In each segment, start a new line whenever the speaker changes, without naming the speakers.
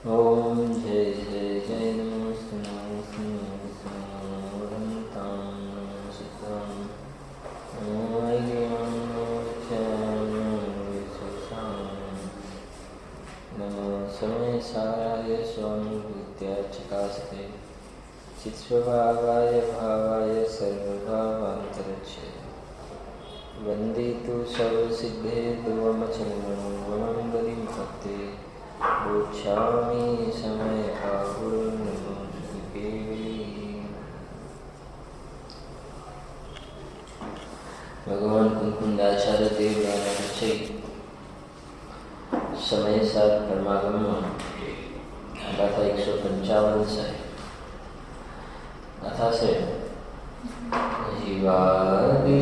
ओम जय जय जय नमस्ते नमस्ते नमस्ते नमोरंतां सुतं नमो समय साराय स्वानुभूत्या चकास्ते चित्स्वभावाय भावाय सर्वभावान्तरच्छे वन्दे तु सर्वसिद्धे ध्रुवमचन्द्रं भक्ते पूछामि समय भगवान कुंकुंदाचार्य देव द्वारा रचित समय सार परमागम गाथा 155 से गाथा से जीवादि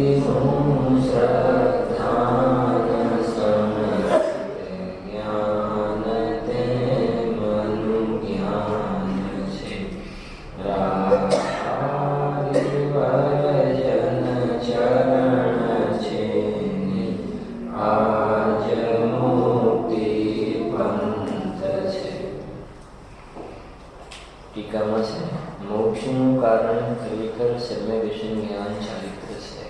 મોક્ષનું કારણ ખરેખર સમ્યક જ્ઞાન ચારિત્ર છે.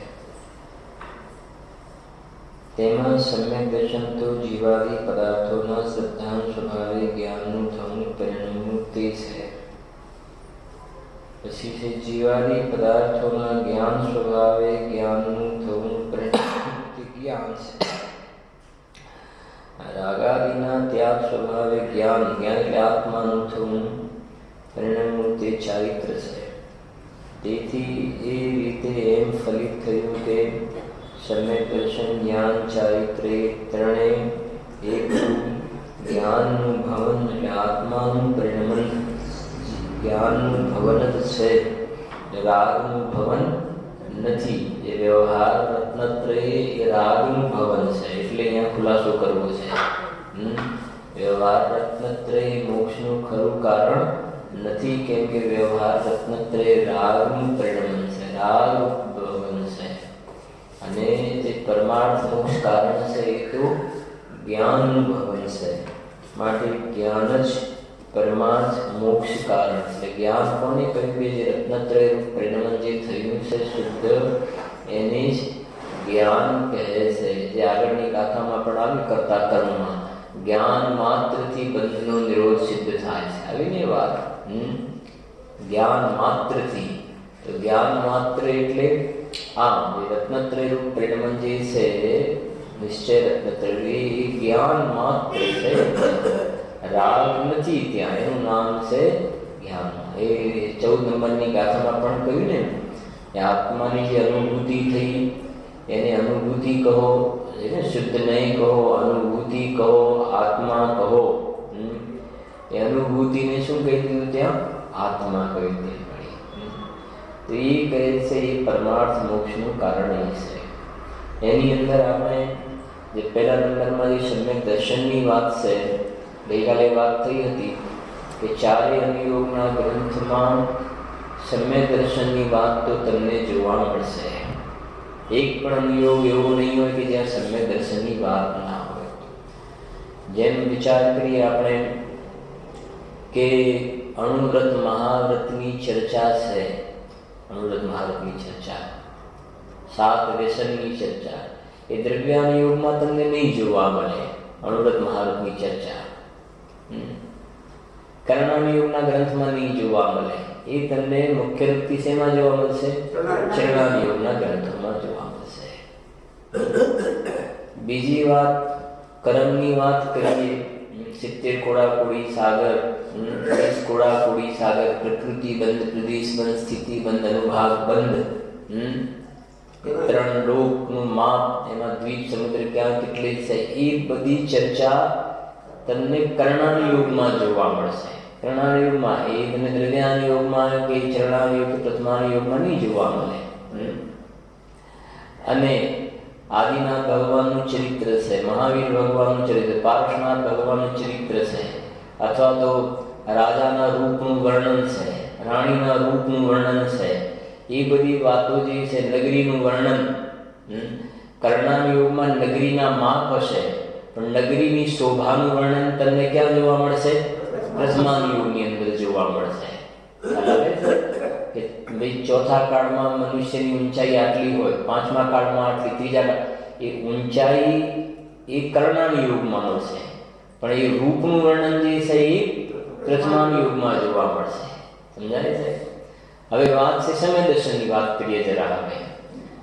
તેમાં સમ્યક દર્શન તો જીવાદી પદાર્થોના શ્રદ્ધાન સ્વભાવે જ્ઞાનનું થવું પરિણમવું તે છે. પછી છે જીવાદી પદાર્થોના જ્ઞાન સ્વભાવે જ્ઞાનનું થવું પરિણમવું તે જ્ઞાન છે. રાગાદિના ત્યાગ સ્વભાવે જ્ઞાન એટલે આત્માનું થવું પરિણામનું તે ચારિત્ર છે. તેથી એ રીતે એમ ફલિત થયું કે સમ્યક દર્શન જ્ઞાન ચારિત્રે ત્રણેય એક જ્ઞાનનું ભવન એટલે આત્માનું પરિણમન જ્ઞાનનું ભવન જ છે, રાગનું ભવન નથી. એ વ્યવહાર રત્નત્રય એ રાગનું ભવન છે. એટલે અહીંયા ખુલાસો કરવો છે. વ્યવહાર રત્નત્રય મોક્ષનું ખરું કારણ નથી, કેમ કે વ્યવહાર રત્નત્રય રાગનું પરિણમન છે, રાગ ભવન છે. અને જે પરમાર્થ મોક્ષ કારણ છે એ તો જ્ઞાનનું ભવન છે. માટે જ્ઞાન જ પરમાર્થ મોક્ષ કારણ છે. જ્ઞાન કોને કહ્યું કે જે રત્નત્રય પરિણમન જે થયું છે શુદ્ધ, એને જ જ્ઞાન કહે છે. જે આગળની ગાથામાં પણ આવી કરતા કર્મમાં જ્ઞાન માત્રથી બંધનો નિરોધ સિદ્ધ થાય છે. આવીને વાત જ્ઞાન માત્રથી. તો જ્ઞાન માત્ર એટલે આ જે રત્નત્રય રૂપ પરિણમન જે છે નિશ્ચય રત્નત્રય એ જ્ઞાન માત્ર છે, રાગ નથી. ત્યાં એનું નામ છે જ્ઞાન. એ 14 નંબરની ગાથામાં પણ કહ્યું ને, આત્માની જે અનુભૂતિ થઈ એને અનુભૂતિ કહો, એને શુદ્ધ નહીં કહો, અનુભૂતિ કહો, આત્મા કહો. એ અનુભૂતિને શું કહી દીધું? ત્યાં આત્મા કહી દીધી. તો એ કહે છે એ પરમાર્થ મોક્ષનું કારણ એ છે. એની અંદર આપણે જે પહેલા નંબરમાં જે સમ્યક દર્શનની વાત છે, ગઈકાલે વાત થઈ હતી કે ચારે અનુયોગના ગ્રંથમાં સમ્યક દર્શનની વાત તો તમને જોવા મળશે. એક પણ અનુયોગ એવો નહીં હોય કે જ્યાં સમ્યક દર્શનની વાત ના હોય. જેમ વિચાર કરીએ આપણે કે અણુવ્રત મહાવ્રતની ચર્ચા છે, અણુવ્રત મહાવ્રતની ચર્ચા, 7 વ્યસનની ચર્ચા, એ દ્રવ્યાનુયોગમાં તમને નહીં જોવા મળે. અણુવ્રત મહાવ્રતની ચર્ચા કર્ણાનુયોગના ગ્રંથમાં નહીં જોવા મળે. એ તમને મુખ્ય રૂપથી શેમાં જોવા મળશે? ચરણાનુયોગના ગ્રંથોમાં જોવા મળશે. બીજી વાત, કર્મની વાત કરીએ, 70 કોડાકોડી સાગર, 30 કોડાકોડી સાગર, પ્રકૃતિ બંધ, પ્રદેશ બંધ, સ્થિતિ બંધ, અનુભાગ બંધ, 3 લોકનું માપ, એમાં દ્વીપ સમુદ્ર ક્યાં કેટલે છે, એ બધી ચર્ચા તમને કર્ણાનુયોગમાં જોવા મળશે. કર્ણાનુયોગમાં એ તમને દ્રવ્યાનુયોગમાં કે ચરણાનુયોગ કે પ્રથમાનુયોગમાં નહીં જોવા મળે. અને આદિનાથ ભગવાનનું ચરિત્ર છે, મહાવીર ભગવાનનું ચરિત્ર, પાર્શ્વનાથ ભગવાનનું ચરિત્ર છે, અથવા તો રાજાના રૂપનું વર્ણન છે, રાણીના રૂપનું વર્ણન છે. એ બધી વાતો જે છે, નગરીનું વર્ણન, કર્ણાનુયોગમાં નગરીના માપ હશે, પણ નગરીની શોભાનું વર્ણન તમને ક્યાં જોવા મળશે? વર્તમાન યુગની અંદર જોવા મળશે. લાગે છે કે ભાઈ ચોથા કાળમાં મનુષ્યની ઊંચાઈ આટલી હોય, પાંચમા કાળમાં આટલી, ત્રીજા કાળ, એ ઊંચાઈ એ કરણાન યુગમાં મળશે, પણ એ રૂપનું વર્ણન જે છે એ પ્રથમાન યુગમાં જોવા મળશે. સમજાય છે? હવે વાત છે સમય દર્શનની વાત કરીએ જરા.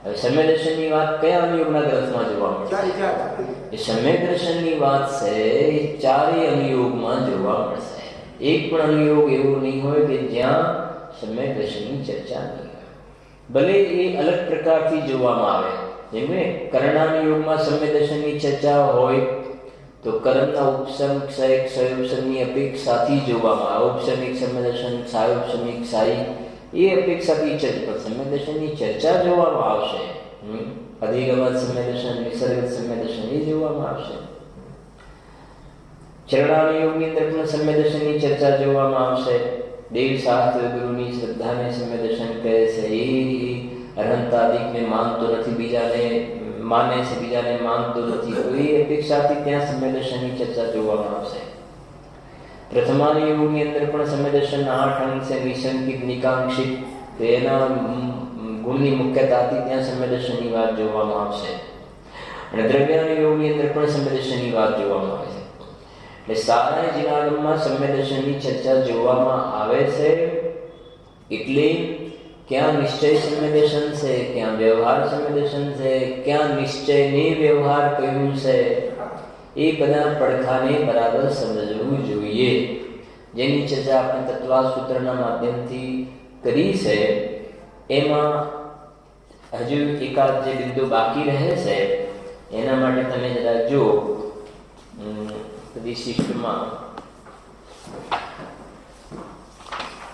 હવે સમય દર્શનની વાત કયા અનુયોગના ગ્રંથમાં જોવા મળશે? એ સમય દર્શનની વાત છે એ ચારેય અનુયોગમાં જોવા મળશે. એક પણ અનુયોગ એવો નહીં હોય કે જ્યાં સમય દર્શનની ચર્ચા નહીં હોય. ભલે એ અલગ પ્રકારથી જોવામાં આવે. જેમ કે કર્ણાન યોગમાં સમય દર્શનની ચર્ચા હોય તો કર્મના ઉપસમ ક્ષય ક્ષયોપસમની અપેક્ષાથી જોવામાં આવે. ઔપસમિક સમય દર્શન, ક્ષયોપસમિક ક્ષાયી એ અપેક્ષાથી ચર્ચા, સમય દર્શનની ચર્ચા જોવામાં આવશે. અધિગમત સમય દર્શન, નિસર્ગત સમય દર્શન એ જોવામાં આવશે. ચરણાન યોગની અંદર પણ સમય દર્શનની ચર્ચા જોવામાં આવશે. દેવ શાસ્ત્ર ગુરુની શ્રદ્ધાને સમય દર્શન કહે છે. એ અનંતાદિકને માનતો નથી, બીજાને માને છે, બીજાને માનતો નથી, તો એ અપેક્ષાથી ત્યાં સમય દર્શનની ચર્ચા જોવામાં આવશે. પ્રથમાન યોગની અંદર પણ સમય દર્શનના 8 અંગ છે, નિશંકિત, નિકાંક્ષિત, તો એના ગુણની મુખ્યતાથી ત્યાં સમય દર્શનની વાત જોવામાં આવશે. અને દ્રવ્યાન યોગની અંદર પણ સમય દર્શનની વાત જોવામાં આવે છે. એટલે સારા જીનાગમમાં સમય દર્શનની ચર્ચા જોવામાં આવે છે. એટલે ક્યાં નિશ્ચય સમય દર્શન છે, ક્યાં વ્યવહાર સમય દર્શન છે, ક્યાં નિશ્ચયને વ્યવહાર કહ્યું છે, એ બધા પડખાને બરાબર સમજવું જોઈએ. જેની ચર્ચા આપણે તત્વા સૂત્રના માધ્યમથી કરી છે. એમાં હજુ એકાદ જે બિંદુ બાકી રહે છે એના માટે તમે જરા જો શિષ્ટમાં,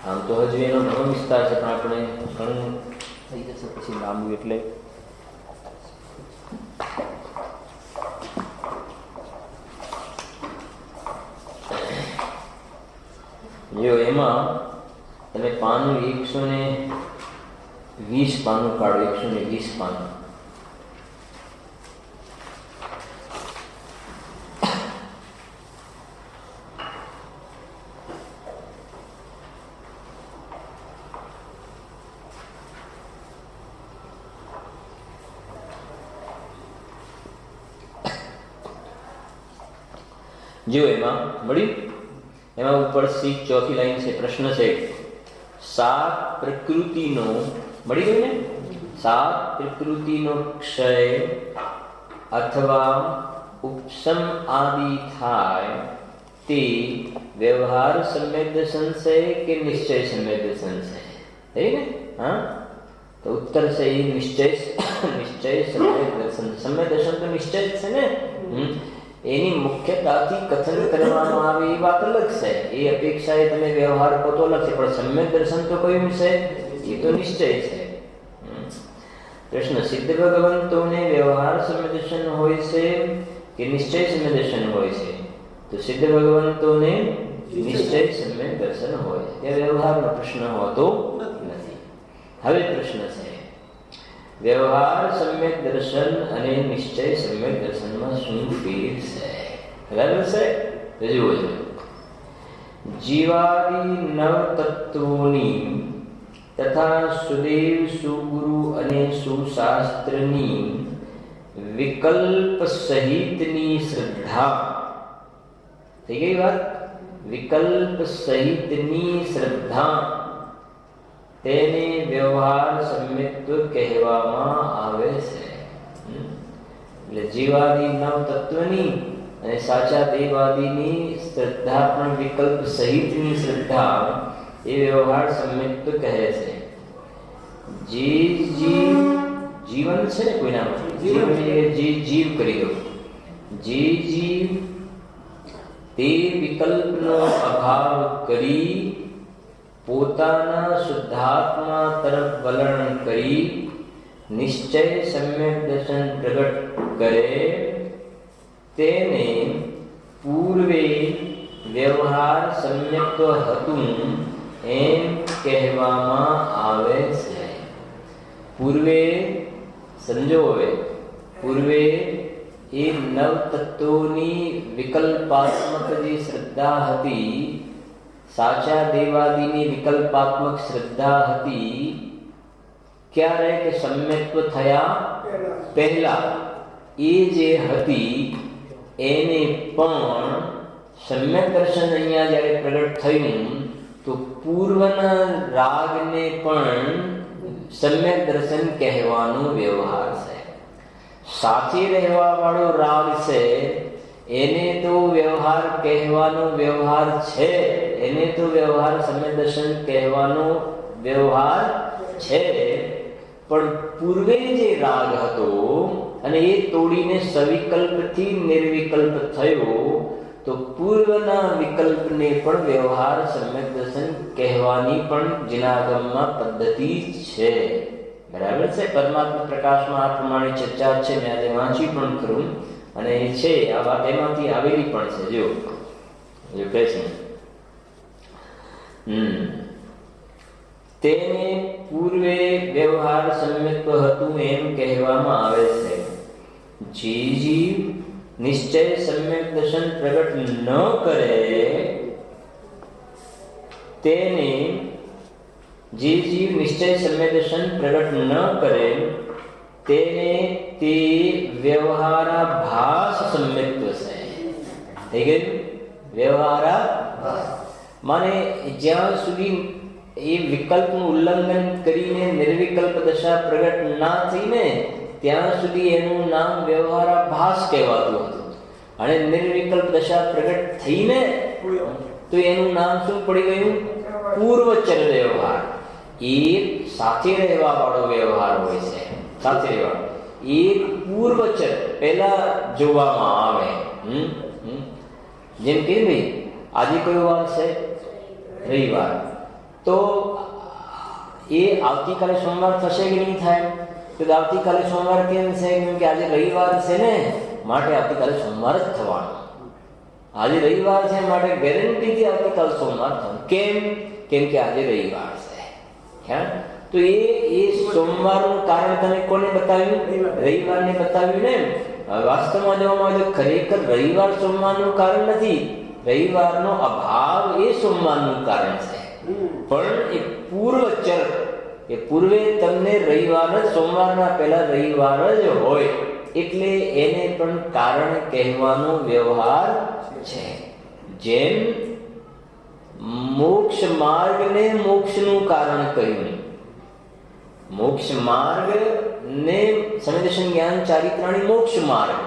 આમ તો હજુ એનો ઘણો વિસ્તાર છે, પણ આપણે ઘણું થઈ જશે પછી લાંબુ. એટલે જો એમાં તમે પાનું 120 પાનું કાઢો, 120 પાનું. જો એમાં મળ્યું, એમાં ઉપર સી ચોથી લાઈન છે, પ્રશ્ન છે, સાત પ્રકૃતિનો, મળી ગયું ને, સાત પ્રકૃતિનો ક્ષય અથવા ઉપસમ આદિ થાય તે વ્યવહાર સમ્યક દર્શન છે કે નિશ્ચય સમ્યક દર્શન છે? હે ને? હા, તો ઉત્તર છે એ નિશ્ચય સમ્યક દર્શન. સમ્યક દર્શન તો નિશ્ચય જ છે ને. એની મુખ્યતાથી કથન કરવામાં આવે એ વાત અલગ છે. એ અપેક્ષાએ તમે વ્યવહાર પોતો લખે, પણ સમ્યક દર્શન તો કયું છે? એ તો નિશ્ચય છે. પ્રશ્ન, સિદ્ધ ભગવંતોને વ્યવહાર સમ્યક દર્શન હોય છે કે નિશ્ચય સમ્યક દર્શન હોય છે? તો સિદ્ધ ભગવંતોને નિશ્ચય સમ્યક દર્શન હોય છે. ત્યાં વ્યવહારનો પ્રશ્ન હોતો નથી. હવે પ્રશ્ન છે, વ્યવહાર સમ્યક દર્શન અને નિશ્ચય સમ્યક દર્શનમાં શું ફેર છે? બરાબર છે? જુઓ છો, જીવાદિ નવ તત્વોની તથા સુદેવ, સુગુરુ અને સુશાસ્ત્રની વિકલ્પ સહિતની શ્રદ્ધા. થઈ ગઈ વાત? વિકલ્પ સહિતની શ્રદ્ધા, તેને વ્યવહાર સમ્યક્ત્વ કહેવામાં આવે છે. એટલે જીવાદી નવ તત્વની અને સાચા દેવાદીની શ્રદ્ધા પણ વિકલ્પ સહિતની શ્રદ્ધા એ વ્યવહાર સમ્યક્ત્વ કહે છે. જે જીવન છે ને કોઈનામાં, જીવન જે જીવ કરી દો, જે જીવ તે વિકલ્પનો અભાવ કરી પોતાના શુદ્ધાત્મા તરફ વલણ કરી નિશ્ચય સમ્યક દર્શન પ્રગટ કરે, તેને પૂર્વે વ્યવહાર સમ્યક્ત્વ હતું એમ કહેવામાં આવે છે. પૂર્વે સમજો, હવે પૂર્વે એ નવ તત્વોની વિકલ્પાત્મક જે શ્રદ્ધા હતી સાચા દેવાદિની વિકલ્પાત્મક શ્રદ્ધા હતી ક્યારે કે સમ્યક્ત્વ થયા પહેલા. એ જે હતી એને પણ સમ્યક દર્શન અહીંયા જ્યારે પ્રગટ થયું તો પૂર્વના રાગને પણ સમ્યક દર્શન કહેવાનો વ્યવહાર છે. સાથે રહેવા વાળો રાગ છે એને તો વ્યવહાર કહેવાનો વ્યવહાર છે, એને તો વ્યવહાર સમ્યક દર્શન કહેવાનો વ્યવહાર છે. પણ પૂર્વે જે રાગ હતો અને એ તોડીને સવિકલ્પથી નિર્વિકલ્પ થયો તો પૂર્વના વિકલ્પને પણ વ્યવહાર સમ્યક દર્શન કહેવાની પણ જીનાગમમાં પદ્ધતિ છે. બરાબર છે. પરમાત્મા પ્રકાશમાં આ પ્રમાણે ચર્ચા છે. મેં આજે વાંચી પણ ખરું અને એ છે આ વાત એમાંથી આવેલી પણ છે. જો કહે છે તેને પૂર્વે વ્યવહાર સમ્યક્ત્વ હતું એમ કહેવામાં આવે છે. જે જીવ નિશ્ચય સમ્યક દર્શન પ્રગટ ન કરે તેને, જે જીવ નિશ્ચય સમ્યક દર્શન પ્રગટ ન કરે તેને તે વ્યવહારાભાસ સમ્યક્ત્વ છે. થઈ ગયું? વ્યવહારાભાસ માને જ્યાં સુધી એ વિકલ્પનું ઉલ્લંઘન કરીને નિર્વિકલ્પ દશા પ્રગટ ના થઈને ત્યાં સુધી એનું નામ વ્યવહારાભાસ કહેવાતું હતું. અને નિર્વિકલ્પ દશા પ્રગટ થઈને તો એનું નામ શું પડી ગયું? પૂર્વચર વ્યવહાર. એક સાથે રહેવા વાળો વ્યવહાર હોય છે. સાથે રહેવા એક પૂર્વચર પહેલા જોવામાં આવે. જેમ કે ભાઈ આજે કયો વાર છે? રવિવાર. તો એ આવતીકાલે સોમવાર થશે કે નહીં થાય? તો આવતીકાલે સોમવાર કેમ છે? કેમ કે આજે રવિવાર છે ને, માટે આવતીકાલે સોમવાર જ થવાનો. આજે રવિવાર છે માટે ગેરંટીથી આવતીકાલે સોમવાર થવાનું. કેમ? કેમ કે આજે રવિવાર છે. ખ્યાલ? તો એ સોમવારનું કારણ તમે કોને બતાવ્યું? રવિવારને બતાવ્યું ને. વાસ્તવમાં જોવામાં આવે તો ખરેખર રવિવાર સોમવારનું કારણ નથી. રવિવારનો અભાવ એ સોમવારનું કારણ છે. પણ એ પૂર્વચર, એ પૂર્વે તમને રવિવાર જ, સોમવારના પહેલા રવિવાર જ હોય એટલે એને પણ કારણ કહેવાનો વ્યવહાર છે. જેમ મોક્ષ માર્ગને મોક્ષનું કારણ કહ્યું. મોક્ષ માર્ગ ને સમ્યક જ્ઞાન ચારિત્રાણી મોક્ષ માર્ગ,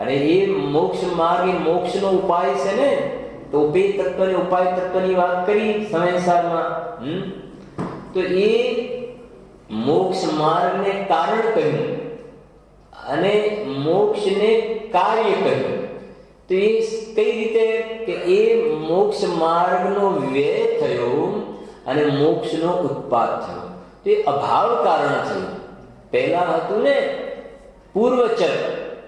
અને એ મોક્ષ માર્ગ એ મોક્ષનો ઉપાય છે ને. તો ઉપેય તત્વ ને ઉપાય તત્વની વાત કરી સમયસારમાં. તો એ મોક્ષ માર્ગને કારણ કહ્યું અને મોક્ષને કાર્ય કહ્યું. તો એ કઈ રીતે કે એ મોક્ષ માર્ગનો વ્યય થયો અને મોક્ષનો ઉત્પાદ થયો. તો એ અભાવ કારણ થયું. પહેલા હતું ને પૂર્વચર,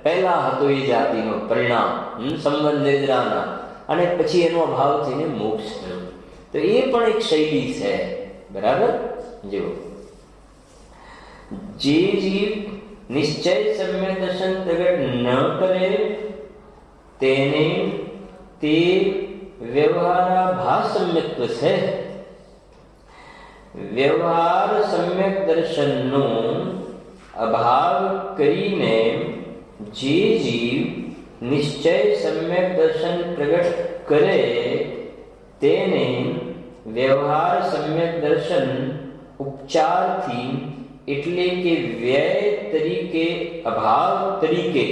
પહેલા હતો એ જાતિનો પરિણામ સંબંધ નિદ્રાના, અને પછી એનો અભાવ થઈને મોક્ષ થયો. તો એ પણ એક શૈલી છે. બરાબર? જો જે જીવ નિશ્ચય સમ્યક દર્શન પ્રગટ ન કરે તેને તે વ્યવહારાભાસ સમ્યક્ત્વ છે. વ્યવહાર સમ્યક દર્શનનો અભાવ કરીને જે જીવ નિશ્ચય સમ્યક દર્શન પ્રગટ કરે તેને વ્યવહાર સમ્યક દર્શન ઉપચારથી, એટલે કે વ્યય તરીકે, અભાવ તરીકે,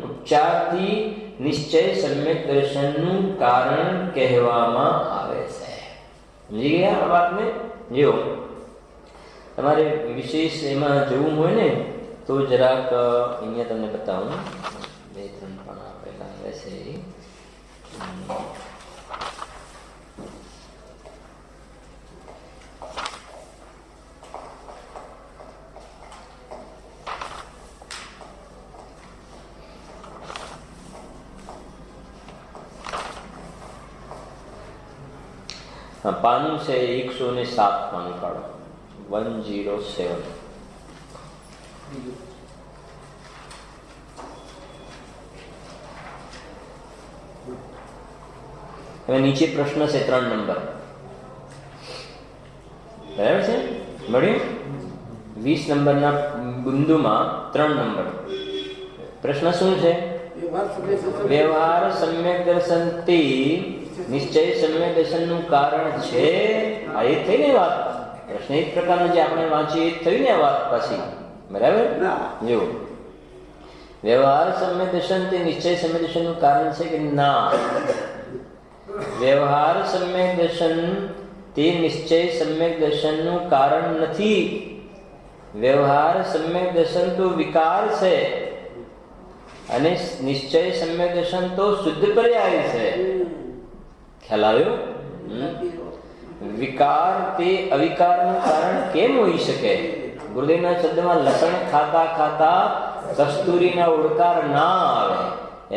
ઉપચારથી નિશ્ચય સમ્યક દર્શનનું કારણ કહેવામાં આવે છે. સમજી ગયા આ વાતને? જો તમારે વિશેષ એમાં જોવું હોય ને તો જરાક અહીંયા તમને બતાવું. બે ત્રણ પણ આપેલા આવે છે. પાનું છે 107 પાનું કાઢો. 107. હવે નીચે પ્રશ્ન છે 3 નંબર, બરાબર છે? મળ્યું? 20 નંબરના બિંદુમાં 3 નંબર પ્રશ્ન શું છે? વ્યવહાર સમ્યક દર્શન તે નિશ્ચય સમ્યક દર્શનનું કારણ છે. આ એ થઈ ને વાત, પ્રશ્ન એક પ્રકારનો જે આપણે વાંચીએ એ થઈ ને વાત પાછી, બરાબર? જો વ્યવહાર સમ્યક દર્શન તે નિશ્ચય સમ્યક દર્શનનું કારણ છે કે ના? વ્યવહાર સમ્યક દર્શન તે નિશ્ચય સમ્યક દર્શનનું કારણ નથી. વ્યવહાર સમ્યક દર્શન તો વિકાર છે અને નિશ્ચય સમ્યક દર્શન તો શુદ્ધ પર્યાય છે. ખ્યાલ આવ્યો? વિકાર તે અવિકારનું કારણ કેમ હોઈ શકે? ગુરુદેવના શબ્દમાં લસણ ખાતા ખાતા કસ્તુરીના ઓળકાર ના આવે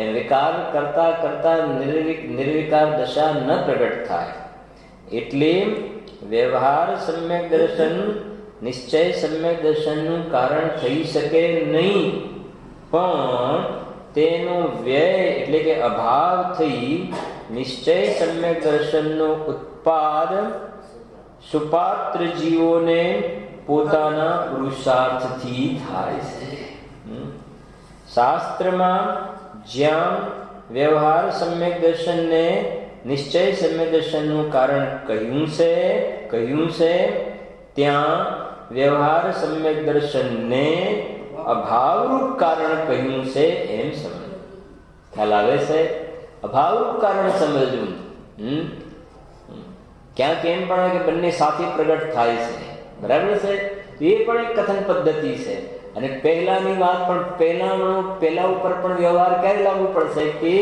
એમ વિકાર કરતા કરતા નિર્વિકાર દશા ન પ્રગટ થાય. એટલે વ્યવહાર સમ્યક દર્શન નિશ્ચય સમ્યક દર્શનનું કારણ થઈ શકે નહીં, પણ તેનો વ્યય એટલે કે અભાવ થઈ નિશ્ચય સમ્યક દર્શનનો ઉત્પાદ સુપાત્ર જીવોને પોતાના પુરુષાર્થથી થાય છે. શાસ્ત્રમાં જ્યાં વ્યવહાર સમ્યક દર્શનને નિશ્ચય સમ્યક દર્શનનું કારણ કહ્યું છે ત્યાં વ્યવહાર સમ્યક દર્શનને અભાવરૂપ કારણ કહ્યું છે એમ સમજ. ખ્યાલ આવે છે? અભાવરૂપ કારણ સમજવું. ક્યાંક એમ પણ કે બંને સાથે પ્રગટ થાય છે, બરાબર છે? એ પણ એક કથન પદ્ધતિ છે. અને પહેલાની વાત પણ પહેલા ઉપર પણ વ્યવહાર ક્યારે લાગુ પડશે કે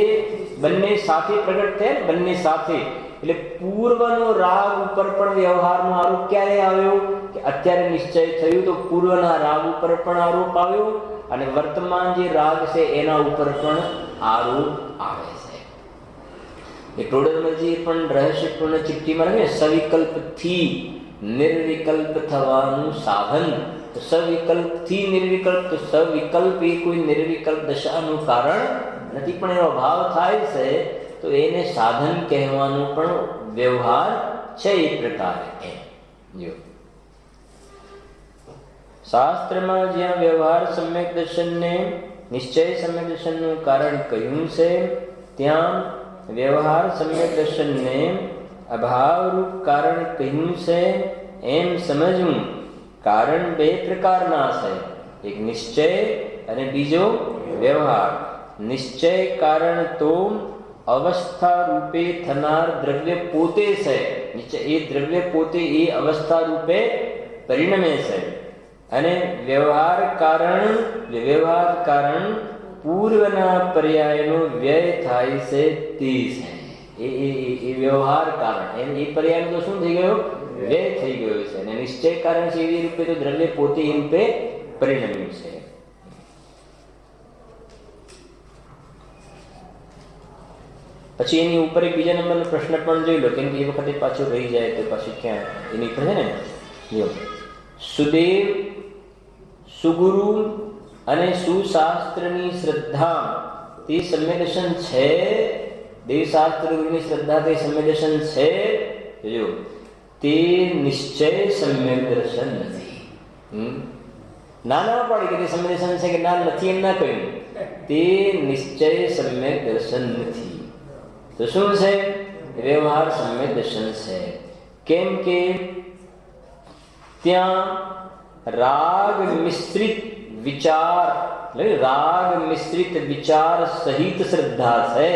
બંને સાથે પ્રગટ થયા ને, બંને સાથે. એટલે પૂર્વનો રાગ ઉપર પણ વ્યવહારનો આરોપ ક્યારે આવ્યો કે અત્યારે નિશ્ચય થયું તો પૂર્વના રાગ ઉપર પણ આરોપ આવ્યો અને વર્તમાન જે રાગ છે એના ઉપર પણ આરોપ આવે છે. એ ટોડરમલજી પણ રહસ્યપૂર્ણ ચિઠ્ઠીમાં લખ્યું સવિકલ્પથી નિર્વિકલ્પ થવાનું સાધન. તો સવિકલ્પથી નિર્વિકલ્પ, તો સવિકલ્પ એ કોઈ નિર્વિકલ્પ દશાનું કારણ નથી, પણ એનો ભાવ થાય છે તો એને સાધન કહેવાનું પણ વ્યવહાર છે. એ પ્રકારે જો શાસ્ત્રમાં જ્યાં વ્યવહાર સમ્યક દર્શનને નિશ્ચય સમ્યક દર્શનનું કારણ કહ્યું છે ત્યાં વ્યવહાર સમ્યક દર્શનને અભાવરૂપ કારણ કહ્યું છે એમ સમજવું. કારણ બે પ્રકારના છે, એક નિશ્ચય અને બીજો વ્યવહાર. નિશ્ચય કારણ તો અવસ્થા રૂપે થનાર દ્રવ્ય પોતે છે. એ દ્રવ્ય પોતે એ અવસ્થા રૂપે પરિણમે છે. અને વ્યવહાર કારણ પૂર્વના પર્યાયનો વ્યય થાય છે તે છે. એ વ્યવહાર કારણ એ પર્યાયનો તો શું થઈ ગયો? વ્યય થઈ ગયો છે. અને નિશ્ચય કારણ છે એવી રૂપે તો દ્રવ્ય પોતે એ રૂપે પરિણમ્યું છે. પછી એની ઉપર એક બીજા નંબરનો પ્રશ્ન પણ જોઈ લો, કેમ કે એ વખતે પાછું રહી જાય તો પાછું ક્યાં એની પર છે ને. સુદેવ સુગુરુ અને સુશાસ્ત્રની શ્રદ્ધા તે સમ્યક દર્શન છે? દેવશાસ્ત્ર ગુરુની શ્રદ્ધા તે સમ્યક દર્શન છે? જો તે નિશ્ચય સમ્યક દર્શન નથી. ના પાડી કે તે સમ્યક દર્શન છે કે ના નથી એમ ના કહ્યું. તે નિશ્ચય સમ્યક દર્શન નથી. તો શું છે? વ્યવહાર સમ્યક દર્શન છે. કેમ કે ત્યાં રાગ મિશ્રિત વિચાર સહિત શ્રદ્ધા છે.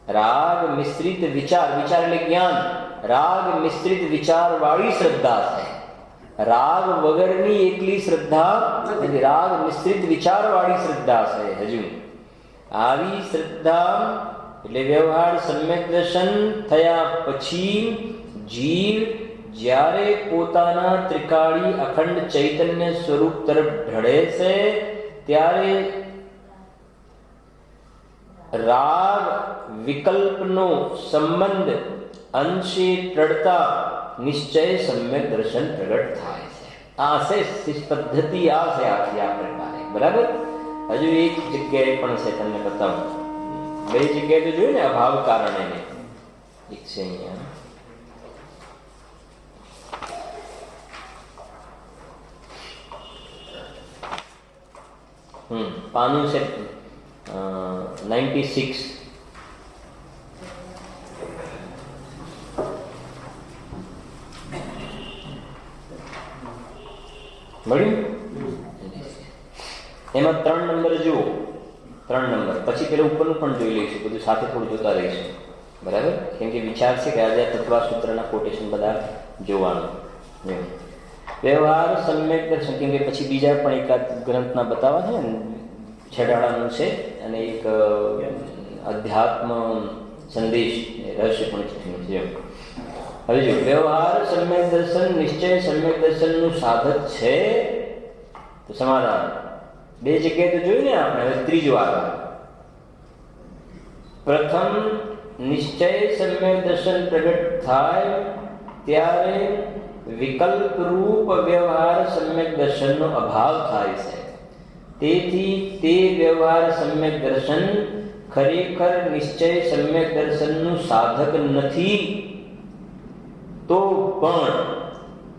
રાગ મિશ્રિત વિચાર એટલે જ્ઞાન. રાગ મિશ્રિત વિચાર વાળી શ્રદ્ધા છે. રાગ વગરની એકલી શ્રદ્ધા નથી, રાગ મિશ્રિત વિચાર વાળી શ્રદ્ધા છે. હજુ આવી શ્રદ્ધા એટલે વ્યવહાર સમ્યક દર્શન થયા પછી જીવ જ્યારે પોતાના ત્રિકાળી અખંડ ચૈતન્ય સ્વરૂપ તરફ ઢળે છે ત્યારે રાગ વિકલ્પનો સંબંધ અંશે ટળતા નિશ્ચય સમ્યક દર્શન પ્રગટ થાય છે. આ છે પદ્ધતિ, આ છે આખી આ પ્રકારે. બરાબર? હજુ એક જગ્યાએ પણ છે, તમને બતાવું. બે જગ્યાએ તો જોયું ને અભાવ કારણ એને એક છે અહીંયા. પાનું છે 96. મળ્યું? એમાં 3 નંબર જુઓ, 3 નંબર પછી પેલા ઉપરનું પણ જોઈ લઈશું, બધું સાથે થોડું જોતા રહીશું, બરાબર? કેમ કે વિચાર છે કે આજે તત્વા સૂત્રના કોટેશન બધા જોવાનું. વ્યવહાર સમ્યક દર્શન, કેમ કે પછી બીજા પણ એકાદ ગ્રંથના બતાવવા છે ને, છેડાળાનું છે અને એક અધ્યાત્મ સંદેશ રહસ્યપૂર્ણ છે. હવે જો વ્યવહાર સમ્યક દર્શન, નિશ્ચય સમ્યક દર્શનનું સાધક છે તો સમાધાન. બે જગ્યાએ તો જોયું ને આપણે. હવે ત્રીજો આગળ, પ્રથમ નિશ્ચય સમ્યક દર્શન પ્રગટ થાય ત્યારે વિકલ્પ રૂપ વ્યવહાર સમ્યક દર્શનનો અભાવ થાય છે. તેથી તે વ્યવહાર સમ્યક દર્શન ખરેખર નિશ્ચય સમ્યક દર્શનનું સાધક નથી, તો પણ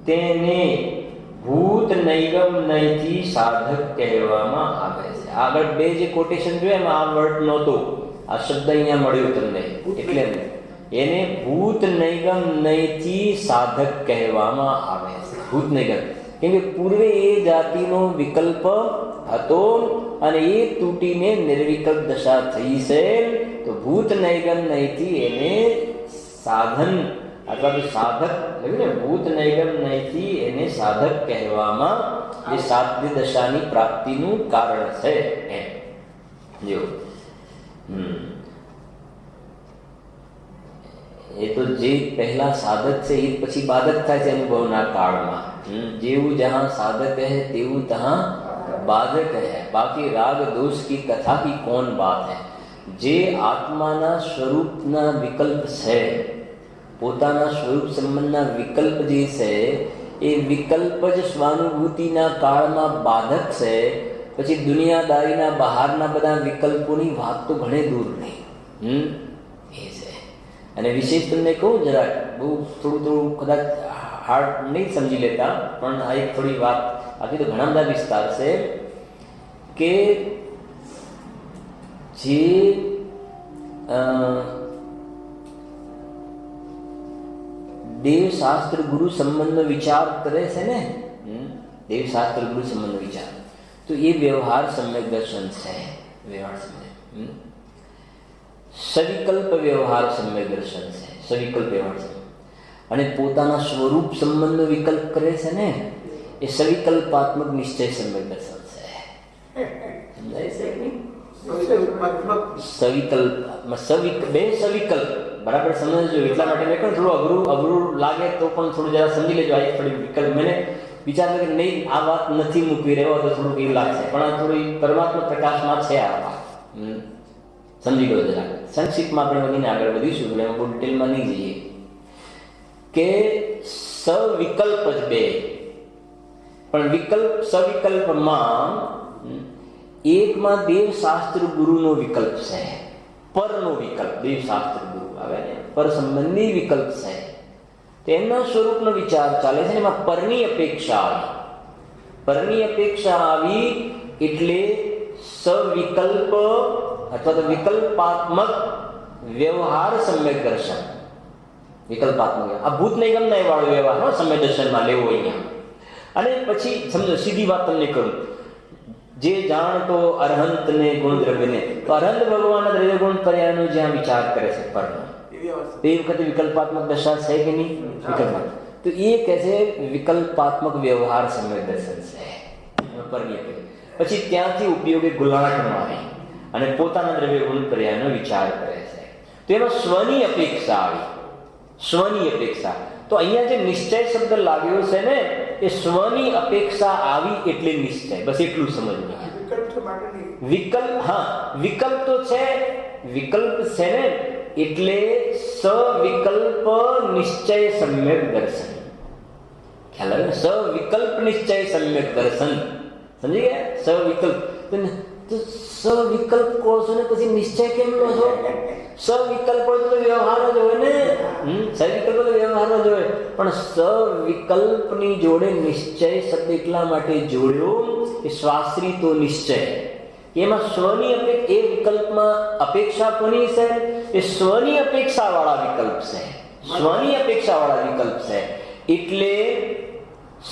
તેને ભૂત નૈગમ નયથી સાધક કહેવામાં આવે છે. આગળ બે જે કોટેશન જોયા એમાં આ વર્ડ નહોતો, આ શબ્દ અહીંયા મળ્યો તમને, એટલે એને ભૂત નૈગમ નયથી સાધક કહેવામાં આવે છે. ભૂત નૈગમ, કેમ કે પૂર્વે એ જાતિનો વિકલ્પ હતો અને એ તૂટીને નિર્વિકલ્પ દશા થઈ છે, તો ભૂત નૈગમ નયથી એને સાધન અથવા તો સાધક ને, ભૂત નૈગમ નયથી એને સાધક કહેવામાં, જે સાધ્ય દશાની પ્રાપ્તિનું કારણ છે એમ. જો એ તો જે પહેલા સાધક છે એ પછી બાધક થાય છે અનુભવના કાળમાં. જેવું જહાં સાધક હૈ તેવું તહાં બાધક હૈ, બાકી રાગ દોષ કી કથા કી કોણ બાત હૈ. જે આત્માના સ્વરૂપના વિકલ્પ છે, પોતાના સ્વરૂપ સંબંધના વિકલ્પ જે છે, એ વિકલ્પ જ સ્વાનુભૂતિના કાળમાં બાધક છે. પછી દુનિયાદારીના બહારના બધા વિકલ્પોની વાત તો ઘણે દૂર નહીં. એ છે. અને વિશેષ તમને કહું જરાક, બહુ થોડું કદાચ હાર્ડ નહીં સમજી લેતા, પણ આ એક થોડી વાત, બાકી તો ઘણા બધા વિસ્તાર છે કે જે દેવશાસ્ત્ર ગુરુ સંબંધનો વિચાર કરે છે ને, દેવશાસ્ત્ર ગુરુ સંબંધનો વિચાર, તો એ વ્યવહાર સમ્યક દર્શન છે. વ્યવહાર સમ્યક સવિકલ્પ વ્યવહાર સમ્યક દર્શન છે. સવિકલ્પ વ્યવહાર સમ્યક. અને પોતાના સ્વરૂપ સંબંધનો વિકલ્પ કરે છે ને, એ સવિકલ્પાત્મક નિશ્ચય સમ્યક દર્શન છે. સમજાય છે કે નહીં? સવિકલ્પ બે સવિકલ્પ બરાબર સમજજો. એટલા માટે મેં કહ્યું થોડું અઘરું લાગે તો પણ થોડું જરા સમજી લેજો. આ થોડી વિકલ્પ મને વિચાર કે નહીં આ વાત નથી મૂકવી રહેવા તો થોડુંક એવું લાગશે, પણ આ થોડી પરમાત્મા પ્રકાશમાં છે આ વાત. સમજી લો જરા. સંક્ષિપ્તમાં આપણે વધીને આગળ વધીશું, એમાં બહુ ડિટેલમાં નહીં જઈએ. કે સવિકલ્પ જ બે, પણ વિકલ્પ સવિકલ્પમાં એકમાં દેવશાસ્ત્ર ગુરુનો વિકલ્પ છે, પરનો વિકલ્પ. દેવશાસ્ત્ર ગુરુ આવે ને, પર સંબંધી વિકલ્પ છે, તેમના સ્વરૂપનો વિચાર ચાલે છે. એમાં પરની અપેક્ષા આવી. પરની અપેક્ષા આવી એટલે સવિકલ્પ અથવા તો વિકલ્પાત્મક વ્યવહાર સમ્યક દર્શન. વિકલ્પાત્મક આ ભૂત નિગમ ના વાળો વ્યવહાર સમ્યક દર્શનમાં લેવો અહીંયા. અને પછી સમજો, સીધી વાત તમને કરું, જે જાણતો અરહંત ને ગુણ દ્રવ્યને, તો અરહંત ભગવાન દ્રવ્ય ગુણ પર્યાયનો જ્યાં વિચાર કરે છે પરનો, તે વખતે વિકલ્પાત્મક દશા છે કે નહીં? વિકલ્પાત્મક. તો એ કહે છે વિકલ્પાત્મક વ્યવહાર સમ્યક દર્શન છે. પછી ત્યાંથી ઉપયોગી ગુલાટમાં આવી અને પોતાના દ્રવ્ય ગુણ પર્યાયનો વિચાર કરે છે. તો એમાં સ્વની અપેક્ષા આવી. સ્વની અપેક્ષા. તો અહીંયા જે નિશ્ચય શબ્દ લાગ્યો છે ને, એ સ્વની અપેક્ષા આવી એટલે નિશ્ચય. બસ એટલું સમજવું. વિકલ્પ, હા વિકલ્પ તો છે, વિકલ્પ છે ને, એટલે સવિકલ્પ નિશ્ચય સમ્યક દર્શન. ખ્યાલ આવે? સવિકલ્પ નિશ્ચય સમ્યક દર્શન. સમજી ગયા? સવિકલ્પ તો સવિકલ્પ કહો છો ને પછી નિશ્ચય કેમ લો છો? સવિકલ્પ હોય તો વ્યવહાર જ હોય ને. સવિકલ્પ તો વ્યવહાર જ હોય, પણ સવિકલ્પની જોડે નિશ્ચય શબ્દ એટલા માટે જોડ્યો કે સ્વાશ્રિતો નિશ્ચય. એમાં સ્વની એ વિકલ્પમાં અપેક્ષા કોની છે? એ સ્વની અપેક્ષા વાળા વિકલ્પ છે. સ્વની અપેક્ષા વાળા વિકલ્પ છે એટલે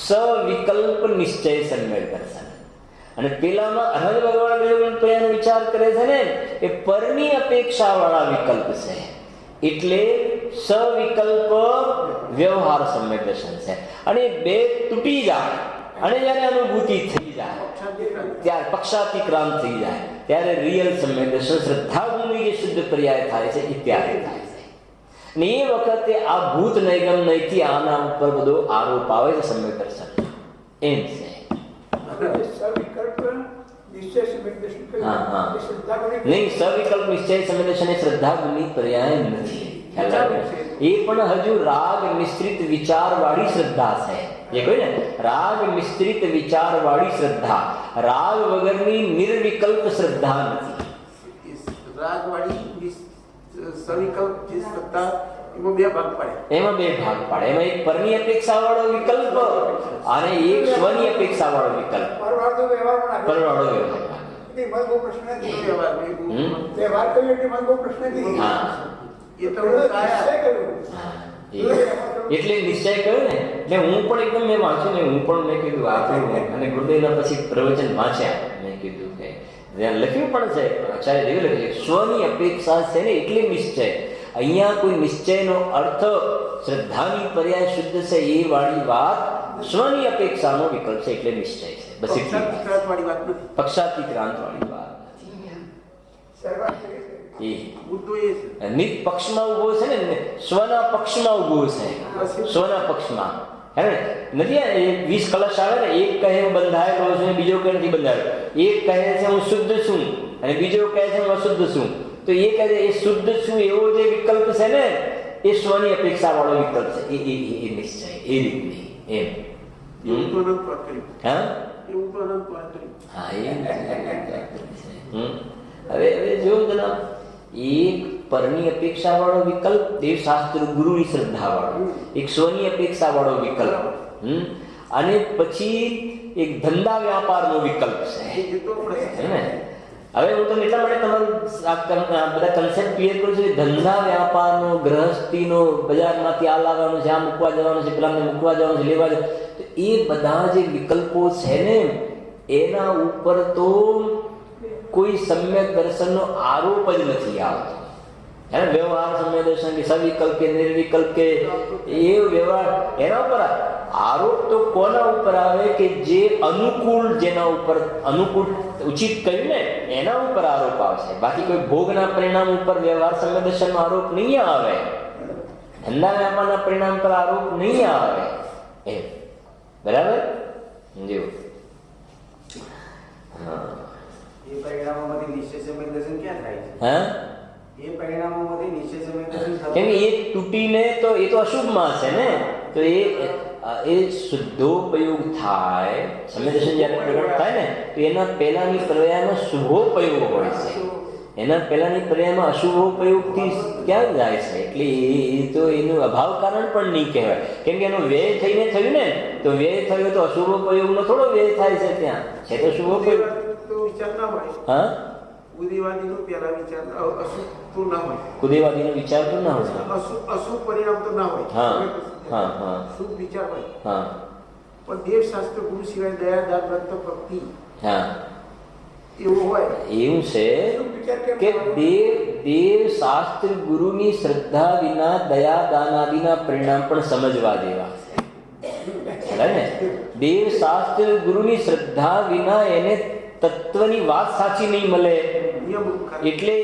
સવિકલ્પ નિશ્ચય સન્મેળ દર્શન. અને પેલામાં અનંત ભગવાન વિચાર કરે છે ને એ પરની અપેક્ષા વાળા વિકલ્પ છે એટલે સવિકલ્પ વ્યવહાર સમ્યક દર્શન છે. અને બે તૂટી જાય અને જયારે અનુભૂતિ થઈ જાય ત્યારે પક્ષાતિક્રાંત થઈ જાય ત્યારે રિયલ સમ્યક દર્શન શ્રદ્ધા ગુણની જે શુદ્ધ પર્યાય થાય છે એ ત્યારે થાય છે. ને એ વખતે આ ભૂત નૈગમ નૈથી આના ઉપર બધો આરોપ આવે છે સમ્યક દર્શન એમ છે. નહીં, સવિકલ્પ નિશ્ચય સમ્યક દર્શન એ શ્રદ્ધા ગુણની પર્યાય નથી. એ પણ હજુ રાગ મિશ્રિત વિચાર વાળી શ્રદ્ધા છે. એ કહ્યું ને રાગ મિશ્રિત વિચાર વાળી શ્રદ્ધા, રાગ વગરની નિર્વિકલ્પ શ્રદ્ધા નથી.
રાગ વાળી સવિકલ્પ જે શ્રદ્ધા એમાં બે ભાગ પડે. એમાં
એક પરની અપેક્ષા વાળો વિકલ્પ અને એક સ્વની અપેક્ષા વાળો વિકલ્પ. પરવાળો વ્યવહાર એટલે નિશ્ચય કહ્યું ને. એટલે હું પણ એકદમ મેં વાંચ્યું ને હું પણ મેં કીધું વાંચ્યું અને ગુરુદેવના પછી પ્રવચન વાંચ્યા. મેં કીધું કે લખ્યું પણ છે આચાર્ય દેવે લખ્યું સ્વની અપેક્ષા છે ને એટલે નિશ્ચય. અહીંયા કોઈ નિશ્ચયનો અર્થ શ્રદ્ધાની પર્યાય શુદ્ધ છે એ વાળી વાત સ્વની અપેક્ષાનો વિકલ્પ છે એટલે નિશ્ચય છે. બસ પક્ષાતિક્રાંત વાળી વાત નથી. પક્ષમાં ઉભો છે ને સ્વના પક્ષમાં ઉભો છે. સ્વના પક્ષમાં હે નથી. 20 કલશ આવે ને એક કહે હું બંધાયેલો છું બીજો કહે નથી બંધાયેલો. એક કહે છે હું શુદ્ધ છું અને બીજો કહે છે હું અશુદ્ધ છું. તો એ કહે છે એ શુદ્ધ છું એવો જે વિકલ્પ છે ને એ સ્વની અપેક્ષા વાળો વિકલ્પ છે. એ નિશ્ચય એ રીતની એમ. હવે જો જનાબ એક પરની અપેક્ષા વાળો વિકલ્પ દેવશાસ્ત્ર ગુરુની શ્રદ્ધા વાળો, એક સ્વની અપેક્ષા વાળો વિકલ્પ અને પછી એક ધંધા વ્યાપારનો વિકલ્પ છે. હવે હું તમને એટલા માટે તમારું બધા કન્સેપ્ટ ક્લિયર કરું છું. ધંધા વ્યાપારનો, ગ્રહસ્થીનો, બજારમાંથી આ લાવવાનું છે, આ મૂકવા જવાનું છે, પેલાને મૂકવા જવાનું છે, લેવા જવાનું, તો એ બધા જે વિકલ્પો છે ને એના ઉપર તો કોઈ સમ્યક દર્શનનો આરોપ જ નથી આવતો. વ્યવહાર સમ્યક દર્શન કે સવિકલ્પ કે નિર્વિકલ્પ કે એ વ્યવહાર એના ઉપર આરોપ તો કોના ઉપર આવે કે જે અનુકૂળ, જેના ઉપર અનુકૂળ ઉચિત કહ્યું ને એના ઉપર આરોપ આવશે. બાકી કોઈ ભોગના પરિણામ ઉપર વ્યવહાર સમ્યક દર્શનનો આરોપ નહીં આવે. ધંધા વ્યાપારના પરિણામ પર આરોપ નહીં આવે. એમ બરાબર? જેવું
એ પરિણામોમાંથી નિશ્ચય સમ્યક દર્શન ક્યાં થાય છે? એ પરિણામોમાંથી નિશ્ચય સમ્યક દર્શન
કેમ એ તૂટીને તો એ તો અશુભમાં છે ને. તો એ શુદ્ધોપયોગ થાય. સમ્યક દર્શન જ્યારે પ્રગટ થાય ને તો એના પહેલાની પર્યાયમાં શુભોપયોગ હોય છે. એના પહેલાની પર્યાયમાં અશુભોપયોગથી ક્યાં જાય છે? એટલે એ તો એનું અભાવ કારણ પણ નહીં કહેવાય. કેમ કે એનો વ્યય થઈને થયું ને તો વ્યય થયો તો અશુભોપયોગનો થોડો વ્યય થાય છે. ત્યાં છે તો શુભોપયોગ
વિચાર ના હોય.
હા,
કુદેવાદીનો પહેલા વિચાર અશુભ તો ના હોય.
કુદેવાદીનો વિચાર તો ના હોય.
અશુભ પરિણામ તો ના હોય. શુભ વિચાર હોય. પણ દેવશાસ્ત્ર ગુરુ સિવાય દયા દાન વ્રત ભક્તિ એવું હોય. એવું છે
કે દેવ શાસ્ત્ર ગુરુની શ્રદ્ધા વિના દયા દાન આદિના પરિણામ પણ સમજવા દેવા છે ને. દેવ શાસ્ત્ર ગુરુની શ્રદ્ધા વિના એને તત્વની વાત સાચી નહીં મળે. એટલે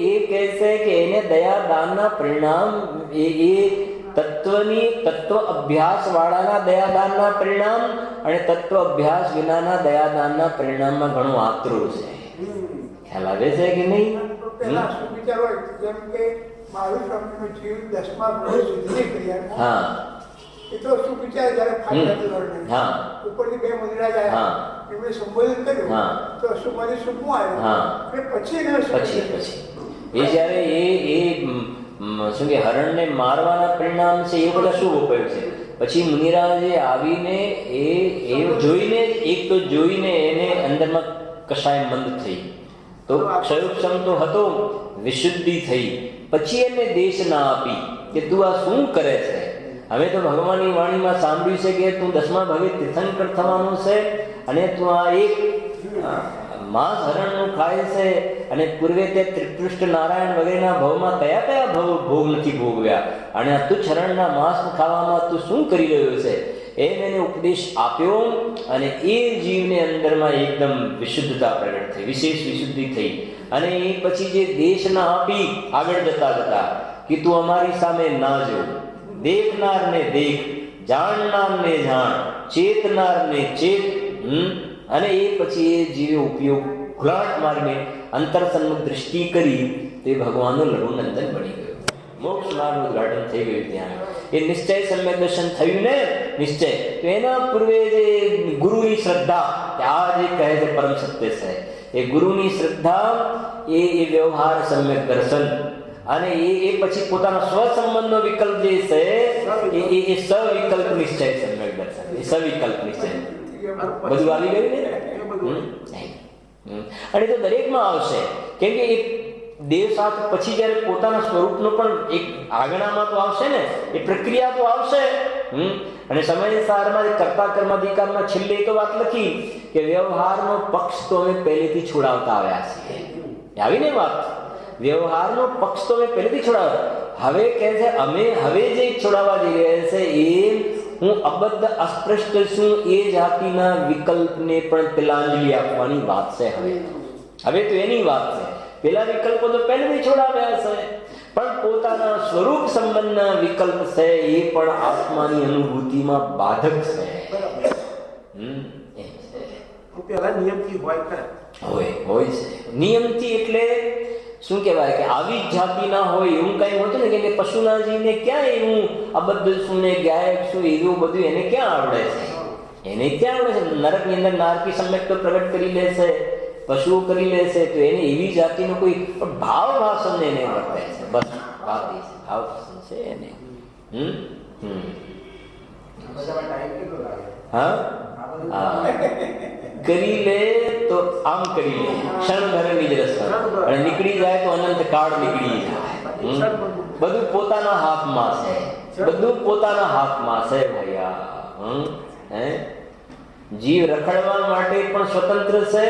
એ કહે છે કે એને દયા દાનના પરિણામ એ તત્વ અભ્યાસ વાળાના દયા દાનના પરિણામ અને તત્વ અભ્યાસ વિનાના દયા દાનના પરિણામમાં ઘણું આતરું છે. ખ્યાલ આવે છે કે નહીં?
એ તો શું વિચાર જયારે ઉપરથી 2 મુદ્રા જાય
એમણે સંબોધન કર્યું.
હા.
તો અશુભમાંથી શુભમાં આવ્યું.
હા.
અને પછી એને અશુભ
એ જ્યારે એ શું કે હરણને મારવાના પરિણામ છે એ બધા શુભ ઉપાય છે. પછી મુનિરાજે આવીને એ જોઈને એક તો જોઈને એને અંદરમાં કશાય મંદ થઈ, તો ક્ષયોક્ષમ તો હતો, વિશુદ્ધિ થઈ. પછી એને દેશના આપી કે તું આ શું કરે છે. હવે તો ભગવાનની વાણીમાં સાંભળ્યું છે કે તું 10મા ભાગે તીર્થંકર થવાનું છે અને તું આ એક માંસ હરણનું ખાય છે અને પૂર્વે તે ત્રિપૃષ્ઠ નારાયણ વગેરેના ભવમાં કયા કયા ભોગ નથી ભોગવ્યા અને આ તુચ્છ હરણના માંસ ખાવામાં તું શું કરી રહ્યો છે. એમ એને ઉપદેશ આપ્યો અને એ જીવને અંદરમાં એકદમ વિશુદ્ધતા પ્રગટ થઈ, વિશેષ વિશુદ્ધિ થઈ. અને એ પછી જે દેશના આપી આગળ જતા જતા કે તું અમારી સામે ના જો, દેખનારને દેખ, જાણનારને જાણ, ચેતનારને ચેત. અને એ પછી એ જીવે ઉપયોગ ઘુલાટ માર્ગે અંતર સન્મુખ દ્રષ્ટિ કરી તે ભગવાનનો લઘુનંદન બની ગયો. મોક્ષ માર્ગનું ઉદ્ઘાટન થઈ ગયું. ત્યાં એ નિશ્ચય સમ્યક દર્શન થયું ને, નિશ્ચય. તો એના પૂર્વે જે ગુરુની શ્રદ્ધા, આ જે કહે છે પરમ સત્ય છે, એ ગુરુની શ્રદ્ધા, એ વ્યવહાર સમ્યક દર્શન અને એ પછી પોતાનો સ્વસંબંધનો વિકલ્પ જે છે એ સવિકલ્પ નિશ્ચય સમ્યક દર્શન, એ સવિકલ્પ નિશ્ચય. બધું આવી ગયું ને. અને તો દરેકમાં આવશે, કેમ કે એ દેવ સાથે પછી જ્યારે પોતાના સ્વરૂપનો પણ એક આગળમાં તો આવશે ને, એ પ્રક્રિયા તો આવશે. અને સમય સારમાં કર્તા કર્માધિકારમાં છેલ્લે તો વાત લખી કે વ્યવહારનો પક્ષ તો અમે પહેલેથી છોડાવતા આવ્યા છીએ. આવીને વાત, વ્યવહારનો પક્ષ તો અમે પહેલેથી છોડાવ્યા. હવે કહે છે અમે હવે જે છોડાવવા જઈ રહ્યા છે એ હું અબદ્ધ અસ્પૃષ્ટ છું એ જાતિના વિકલ્પને પણ તિલાંજલિ આપવાની વાત છે. હવે તો એની વાત છે. પેલા વિકલ્પો તો પહેલેથી છોડાવ્યા છે, પણ પોતાના સ્વરૂપ સંબંધના વિકલ્પ છે એ પણ આત્માની અનુભૂતિમાં બાધક છે.
પેલા નિયમથી
હોય છે. નિયમથી એટલે શું કહેવાય કે આવી જ જાતિના હોય એવું કઈ હોતું ને, કે પશુના જીવને ક્યાં એવું અબદ્ધ શું ને ગાયક શું એવું બધું એને ક્યાં આવડે છે. એને ક્યાં આવડે છે. નરકની અંદર નારકી સમ્યક તો પ્રગટ કરી લે છે, પશુઓ કરી લે છે, તો એને એવી જાતિનો કોઈ ભાવ ભાષણ એને વર્તે છે. બસ ભાવ ભાષણ છે એને. કરી લે તો આમ કરી લે, ક્ષણભરની જ રસ્તા, અને નીકળી જાય તો અનંત કાળ નીકળી જાય. બધું પોતાના હાથમાં છે, બધું પોતાના હાથમાં છે ભૈયા. જીવ રખડવા માટે પણ સ્વતંત્ર છે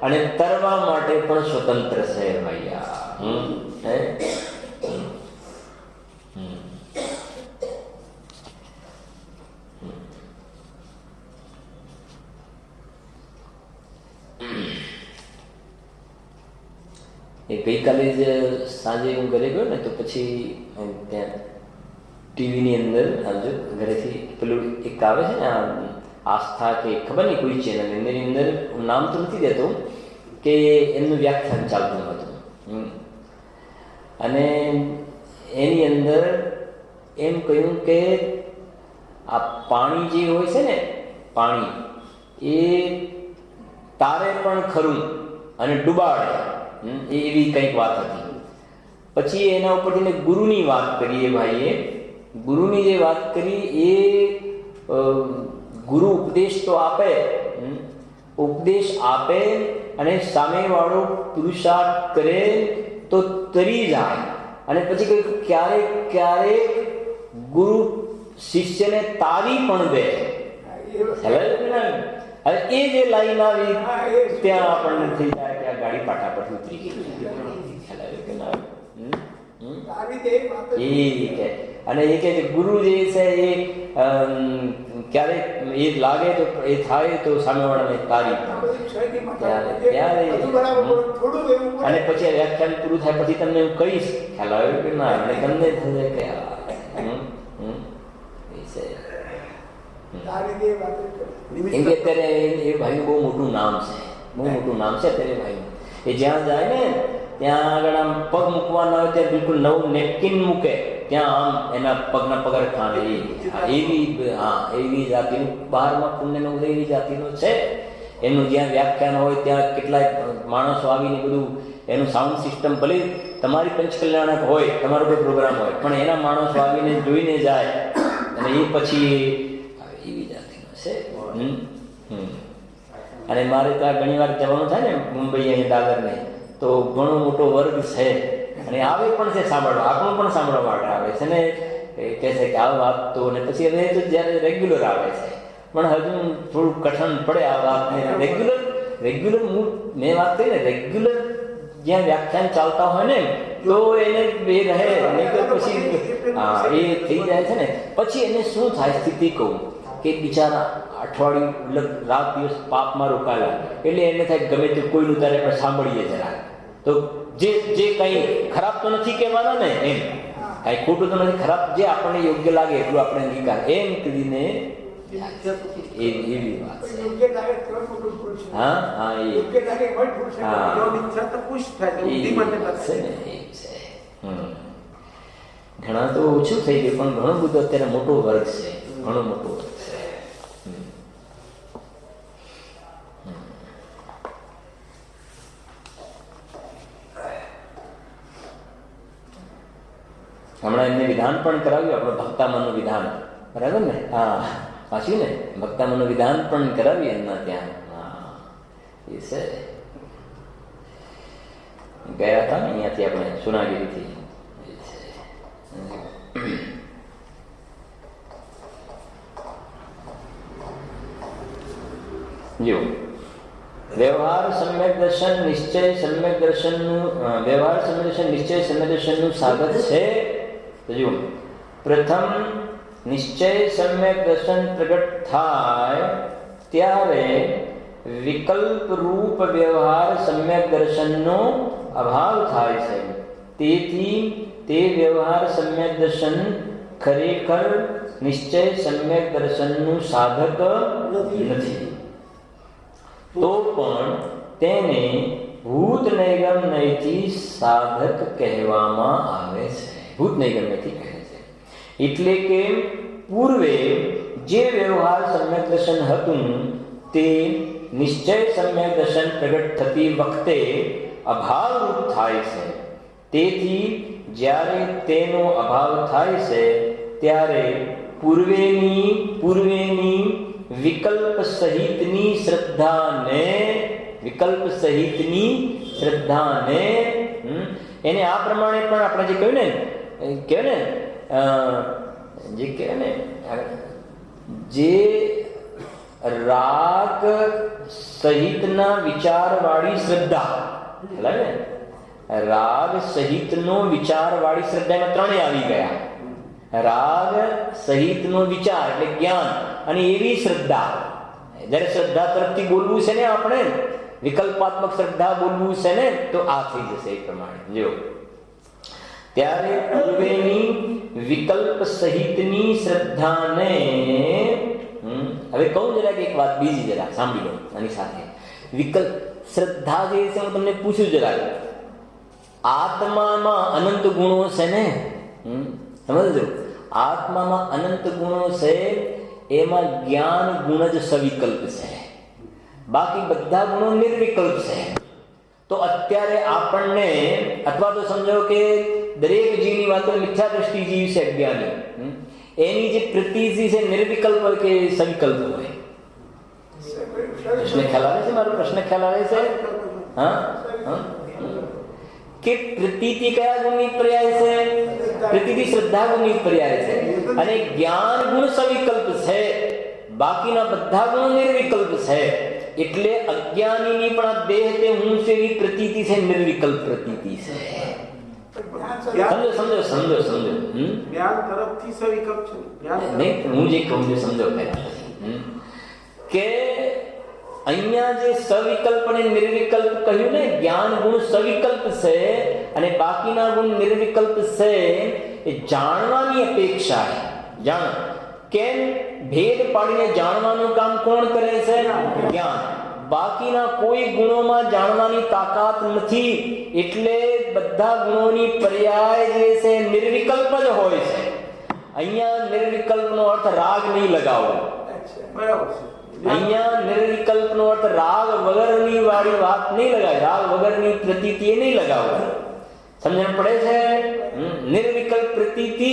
અને તરવા માટે પણ સ્વતંત્ર છે ભૈયા. એ ગઈકાલે જ સાંજે હું ઘરે ગયો ને, તો પછી ત્યાં ટીવીની અંદર આવજો ઘરેથી પેલું એક આવે છે ને આસ્થા કે ખબર નહીં કોઈ ચેનલ, એની અંદર હું નામ તો નથી દેતો, કે એમનું વ્યાખ્યાન ચાલતું હતું. અને એની અંદર એમ કહ્યું કે આ પાણી જે હોય છે ને, પાણી એ તારે પણ ખરું અને ડૂબાડે, એવી કંઈક વાત હતી. પછી એના ઉપરથી ગુરુની વાત કરી. એ ભાઈએ ગુરુની જે વાત કરી એ ગુરુ ઉપદેશ તો આપે, ઉપદેશ આપે અને સામેવાળો પુરુષાર્થ કરે તો તરી જાય. અને પછી કહ્યું ક્યારેક ક્યારેક ગુરુ શિષ્યને તારી પણ દે. હવે એ જે લાઈન આવી ત્યાં આપણને થઈ જાય કે આ ગાડી પાટા પરથી ઉતરી ગઈ. અને એ કે ગુરુ જે છે એ ક્યારેક એ લાગે તો એ થાય તો સામેવાળાને તારી ત્યારે. અને પછી વ્યાખ્યાન પૂરું થાય પછી તમને હું કહીશ, ખ્યાલ આવ્યો કે ના, અને તમને થશે કે એમ કે અત્યારે એ ભાઈનું બહુ મોટું નામ છે, બહુ મોટું નામ છે અત્યારે ભાઈનું. એ જ્યાં જાય ને ત્યાં આગળ આમ પગ મૂકવાના હોય ત્યાં બિલકુલ નવું નેપકિન મૂકે, ત્યાં આમ એના પગના પગરખાં એવી જાતિનું બહારમાં પુણ્યનો ઉદય એવી જાતિનો છે એનું જ્યાં વ્યાખ્યાન હોય ત્યાં કેટલાય માણસો આવીને બધું એનું સાઉન્ડ સિસ્ટમ ભલે તમારી પંચકલ્યાણક હોય, તમારો કોઈ પ્રોગ્રામ હોય, પણ એના માણસો આવીને જોઈને જાય અને એ પછી એવી જાતિનું છે. અને મારે તો આ ઘણી વાર જવાનું થાય ને મુંબઈ અને દાદરને, તો ઘણો મોટો વર્ગ છે અને આવે પણ છે સાંભળવા, આપણું પણ સાંભળવા માટે આવે છે ને કહે છે કે આ વાત તો, અને પછી હવે તો જ્યારે રેગ્યુલર આવે છે પણ હજુ થોડું કઠણ પડે આ વાતને. રેગ્યુલર મેં વાત કરી ને, રેગ્યુલર જ્યાં વ્યાખ્યાન ચાલતા હોય ને તો એને બે રહે, નહીં તો પછી હા એ થઈ જાય છે ને. પછી એને શું થાય સ્થિતિ કહું કે બિચારા અઠવાડિયું રાત દિવસ પાપમાં રોકાયેલા, એટલે એને થાય ગમે તે કોઈનું તારે પણ સાંભળીએ જરા, તો જે કંઈ ખરાબ તો નથી કહેવાના ને, એમ કાંઈ ખોટું તો નથી, ખરાબ જે આપણને યોગ્ય લાગે એટલું આપણે નિકાલ એમ કરીને એવી વાત છે. હા હા એ ઘણા તો ઓછું થઈ ગયું, પણ ઘણું બધું અત્યારે મોટો વર્ગ છે, ઘણો મોટો વર્ગ છે. હમણાં એમને વિધાન પણ કરાવ્યું, આપણે ભક્તામનનું વિધાન, બરાબર ને? હા પાછું ને ભક્તામનનું વિધાન પણ કરાવીએ એમના ત્યાં. હા એ છે. ગયા હતા ને અહીંયાથી આપણે સોનાગીરીથી. જો વ્યવહાર સમ્યક દર્શન નિશ્ચય સમ્યક દર્શનનું, વ્યવહાર સમ્યક દર્શન નિશ્ચય સમ્યક દર્શનનું સાધક છે. તો જો પ્રથમ નિશ્ચય સમ્યક દર્શન પ્રગટ થાય ત્યારે વિકલ્પ રૂપ વ્યવહાર સમ્યક દર્શનનો અભાવ થાય છે. તેથી તે વ્યવહાર સમ્યક દર્શન ખરેખર નિશ્ચય સમ્યક દર્શનનું સાધક નથી. તો પણ તેને ભૂત નૈગમ્યથી સાધક કહેવામાં આવે છે. ભૂત નૈગમ્યથી કહે છે એટલે કે પૂર્વે જે વ્યવહાર સમ્યક દર્શન હતું તે નિશ્ચય સમ્યક દર્શન પ્રગટ થતી વખતે અભાવરૂપ થાય છે. તેથી જ્યારે તેનો અભાવ થાય છે ત્યારે પૂર્વેની વિકલ્પ સહિતની શ્રદ્ધાને એને આ પ્રમાણે પણ આપણે જે કહ્યું ને જે રાગ સહિતના વિચારવાળી શ્રદ્ધા, રાગ સહિતનો વિચારવાળી શ્રદ્ધા એમાં ત્રણેય આવી ગયા. રાગ સહિતનો વિચાર એટલે જ્ઞાન, અને એવી શ્રદ્ધા, જ્યારે શ્રદ્ધા તરફથી બોલવું છે ને આપણે, વિકલ્પાત્મક શ્રદ્ધા બોલવું છે ને, તો આ થઈ જશે એ પ્રમાણે. જો ત્યારે પૂર્વેની વિકલ્પ સહિતની શ્રદ્ધાને, હવે કહું જરાક એક વાત બીજી જરા સાંભળી લો આની સાથે. વિકલ્પ શ્રદ્ધા જે છે, હું તમને પૂછું જરાક, આત્મામાં અનંત ગુણો છે ને, સમજો, આત્મામાં અનંત ગુણો છે, એમાં જ્ઞાન ગુણ જ સવિકલ્પ છે, બાકી બધા ગુણો નિર્વિકલ્પ છે. તો અત્યારે આપણને, અથવા તો સમજો કે દરેક જીવની વાતો મિથ્યા દ્રષ્ટિ જીવ છે અજ્ઞાની, એની જે પ્રતિજી છે નિર્વિકલ્પ હોય કે સવિકલ્પ હોય? પ્રશ્ન ખ્યાલ આવે છે? મારો પ્રશ્ન ખ્યાલ આવે છે? હા, કે પ્રતીતિ કયા ગુણની પર્યાય છે? પ્રતીતિ શ્રદ્ધા ગુણની પર્યાય છે, અને જ્ઞાન ગુણ સવિકલ્પ છે, બાકીના બધા ગુણો નિર્વિકલ્પ છે. એટલે અજ્ઞાનીની પણ આ દેહ તે હું છે એવી પ્રતીતિ છે, નિર્વિકલ્પ પ્રતીતિ છે. સમજો
જ્ઞાન તરફથી સવિકલ્પ છે.
નહીં, હું જે કહું છું સમજો પહેલા, કે અહીંયા જે સવિકલ્પ અને નિર્વિકલ્પ કહ્યું ને, જ્ઞાન ગુણ સવિકલ્પ છે અને બાકીના ગુણ નિર્વિકલ્પ છે, એ જાણવાની અપેક્ષા છે. જાણ કેમ? ભેદ પાડીને જાણવાનું કામ કોણ કરે છે? જ્ઞાન. બાકીના કોઈ ગુણોમાં જાણવાની તાકાત નથી, એટલે બધા ગુણોની પર્યાય જે છે નિર્વિકલ્પ જ હોય છે. અહીંયા નિર્વિકલ્પનો અર્થ રાગ નહીં લગાવો.
બરાબર છે.
અહીંયા નિર્વિકલ્પ નો અર્થ રાગ વગરની વાળી વાત નહીં લગાય, રાગ વગરની પ્રતીતિ નહીં લગાવવાની. સમજણ પડે છે? નિર્વિકલ્પ પ્રતીતિ.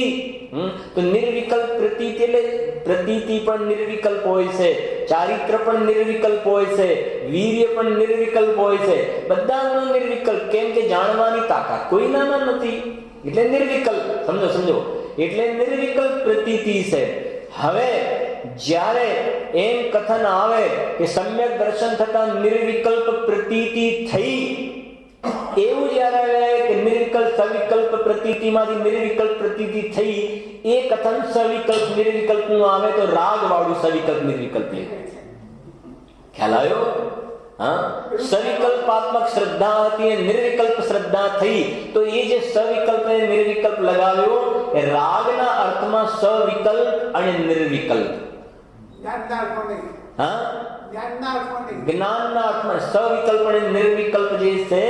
તો નિર્વિકલ્પ પ્રતીતિ એટલે પ્રતીતિ પણ નિર્વિકલ્પ હોય છે, ચારિત્ર પણ નિર્વિકલ્પ હોય છે, વીર્ય પણ નિર્વિકલ્પ હોય છે, બધાનો નિર્વિકલ્પ. કેમ કે જાણવાની તાકાત કોઈનામાં નથી એટલે નિર્વિકલ્પ. સમજો એટલે નિર્વિકલ્પ પ્રતીતિ છે. હવે જ્યારે એમ કથન આવે કે સમ્યક દર્શન થતા નિર્વિકલ્પ પ્રતીતિ થઈ, એવું જ્યારે આવે કે નિર્વિકલ્પ સવિકલ્પ પ્રતીતિમાંથી નિર્વિકલ્પ પ્રતીતિ થઈ, એ કથન સવિકલ્પ નિર્વિકલ્પ નું આવે તો રાગ વાળું સવિકલ્પ નિર્વિકલ્પ લે. ખ્યાલ આવ્યો? હા, સવિકલ્પાત્મક શ્રદ્ધા હતી, નિર્વિકલ્પ શ્રદ્ધા થઈ, તો એ જે સવિકલ્પ અને નિર્વિકલ્પ લગાવ્યો એ રાગના અર્થમાં સવિકલ્પ અને નિર્વિકલ્પ. હા, જ્ઞાનના અર્થમાં સવિકલ્પ અને નિર્વિકલ્પ જે છે